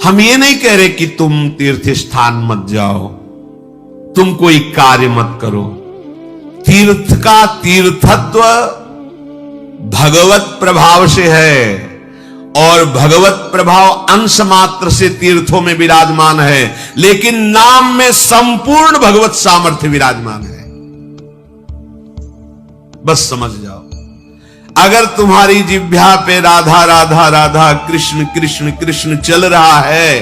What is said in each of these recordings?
हम ये नहीं कह रहे कि तुम तीर्थ स्थान मत जाओ, तुम कोई कार्य मत करो। तीर्थ का तीर्थत्व भगवत प्रभाव से है, और भगवत प्रभाव अंश मात्र से तीर्थों में विराजमान है, लेकिन नाम में संपूर्ण भगवत सामर्थ्य विराजमान है। बस समझ जाओ, अगर तुम्हारी जिह्वा पे राधा राधा राधा कृष्ण कृष्ण कृष्ण चल रहा है,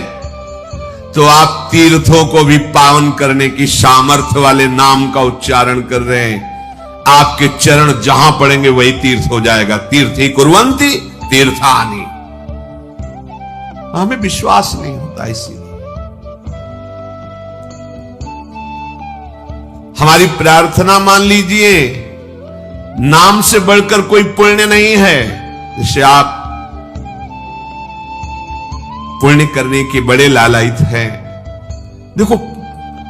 तो आप तीर्थों को भी पावन करने की सामर्थ्य वाले नाम का उच्चारण कर रहे हैं। आपके चरण जहां पड़ेंगे वही तीर्थ हो जाएगा। तीर्थी कुर्वन्ति तीर्थानि। हमें विश्वास नहीं होता, इसीलिए हमारी प्रार्थना मान लीजिए, नाम से बढ़कर कोई पुण्य नहीं है, जिससे आप पुण्य करने के बड़े लालायित हैं। देखो,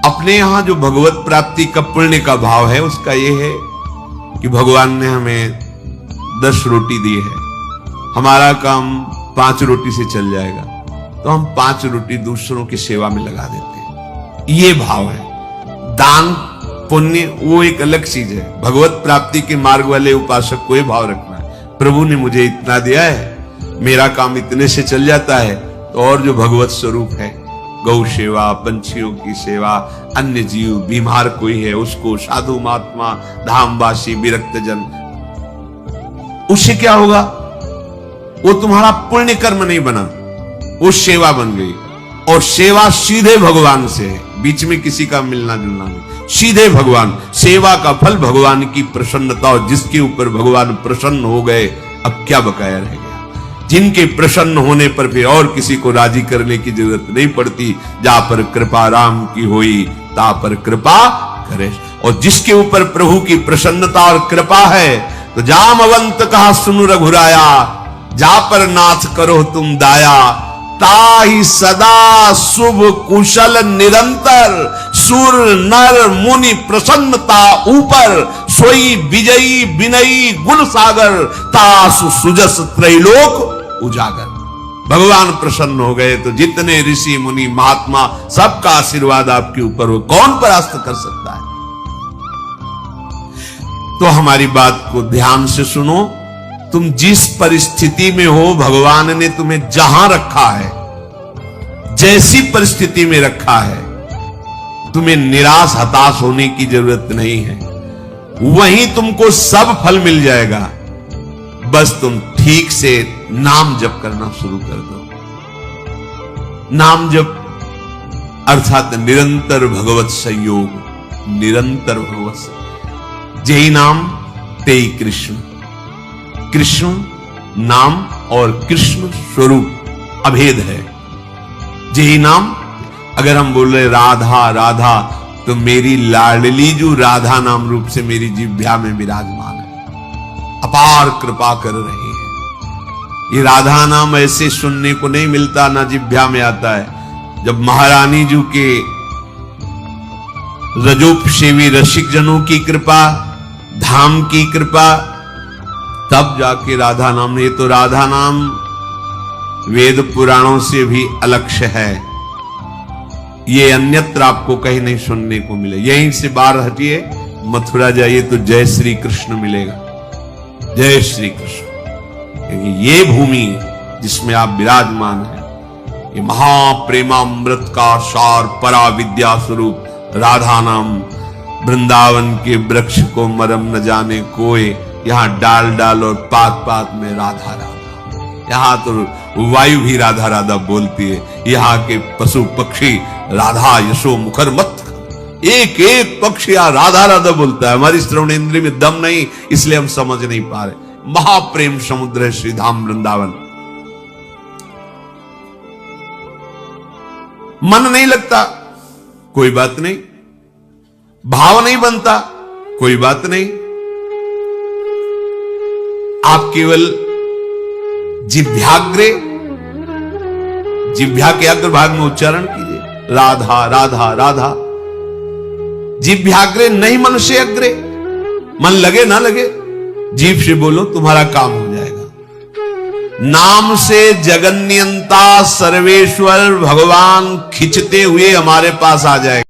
अपने यहां जो भगवत प्राप्ति का पुण्य का भाव है, उसका यह है कि भगवान ने हमें 10 रोटी दी है, हमारा काम 5 रोटी से चल जाएगा, तो हम 5 रोटी दूसरों की सेवा में लगा देते हैं। ये भाव है। दान पुण्य वो एक अलग चीज है। भगवत प्राप्ति के मार्ग वाले उपासक को ये भाव रखना है, प्रभु ने मुझे इतना दिया है, मेरा काम इतने से चल जाता है, तो और जो भगवत स्वरूप है, गौ सेवा, पंछियों की सेवा, अन्य जीव, बीमार कोई है उसको, साधु महात्मा, धामवासी, विरक्त जन, उससे क्या होगा? वो तुम्हारा पुण्य कर्म नहीं बना, वो सेवा बन गई। और सेवा सीधे भगवान से है, बीच में किसी का मिलना जुलना नहीं, सीधे भगवान। सेवा का फल भगवान की प्रसन्नता, और जिसके ऊपर भगवान प्रसन्न हो गए, अब क्या बकाया रह गया? जिनके प्रसन्न होने पर फिर और किसी को राजी करने की जरूरत नहीं पड़ती। जहां पर कृपा राम की होई, ता पर कृपा करे। और जिसके ऊपर प्रभु की प्रसन्नता और कृपा है, तो जामवंत कहा सुनु रघुराया, जा पर नाथ करो तुम दाया, ताहि सदा शुभ कुशल निरंतर, सुर नर मुनि प्रसन्नता ऊपर, सोई विजयी विनयी गुण सागर, तासु सुजस त्रैलोक उजागर। भगवान प्रसन्न हो गए तो जितने ऋषि मुनि महात्मा, सबका आशीर्वाद आपके ऊपर हो, कौन परास्त कर सकता है? तो हमारी बात को ध्यान से सुनो। तुम जिस परिस्थिति में हो, भगवान ने तुम्हें जहां रखा है, जैसी परिस्थिति में रखा है, तुम्हें निराश हताश होने की जरूरत नहीं है। वहीं तुमको सब फल मिल जाएगा। बस तुम ठीक से नाम जप करना शुरू कर दो। नाम जप अर्थात निरंतर भगवत संयोग, निरंतर भगवत संयोग। जय नाम तेई कृष्ण। कृष्ण नाम और कृष्ण स्वरूप अभेद है। जय नाम, अगर हम बोल रहे राधा राधा, तो मेरी लाडली जो राधा नाम रूप से मेरी जिह्वा में विराजमान है, अपार कृपा कर रही है। ये राधा नाम ऐसे सुनने को नहीं मिलता, ना जिह्वा में आता है। जब महारानी जी के रजोपसेवी रसिक जनों की कृपा, धाम की कृपा, तब जाके राधा नाम। ये तो राधा नाम वेद पुराणों से भी अलक्ष्य है। ये अन्यत्र आपको कहीं नहीं सुनने को मिले। यहीं से बाहर हटिए, मथुरा जाइए तो जय श्री कृष्ण मिलेगा, जय श्री कृष्ण। क्योंकि ये भूमि जिसमें आप विराजमान हैं, ये महाप्रेमामृत का सार, परा विद्या स्वरूप राधा नाम। वृंदावन के वृक्ष को मरम न जाने कोई, यहां डाल डाल और पात पात में राधा राधा। यहां तो वायु भी राधा राधा बोलती है, यहां के पशु पक्षी राधा यशो मुखर मत, एक एक पक्षी यहां राधा राधा बोलता है। हमारी श्रवण इंद्रिय में दम नहीं, इसलिए हम समझ नहीं पा रहे। महाप्रेम समुद्र है श्री धाम वृंदावन। मन नहीं लगता, कोई बात नहीं। भाव नहीं बनता, कोई बात नहीं। आप केवल जिह्वाग्रे, जिह्वा के अग्र भाग में उच्चारण कीजिए, राधा राधा राधा। जिह्वाग्रे नहीं, मन से अग्रे। मन लगे ना लगे, जीभ से बोलो, तुम्हारा काम हो जाएगा। नाम से जगन्यंता सर्वेश्वर भगवान खिंचते हुए हमारे पास आ जाएगा।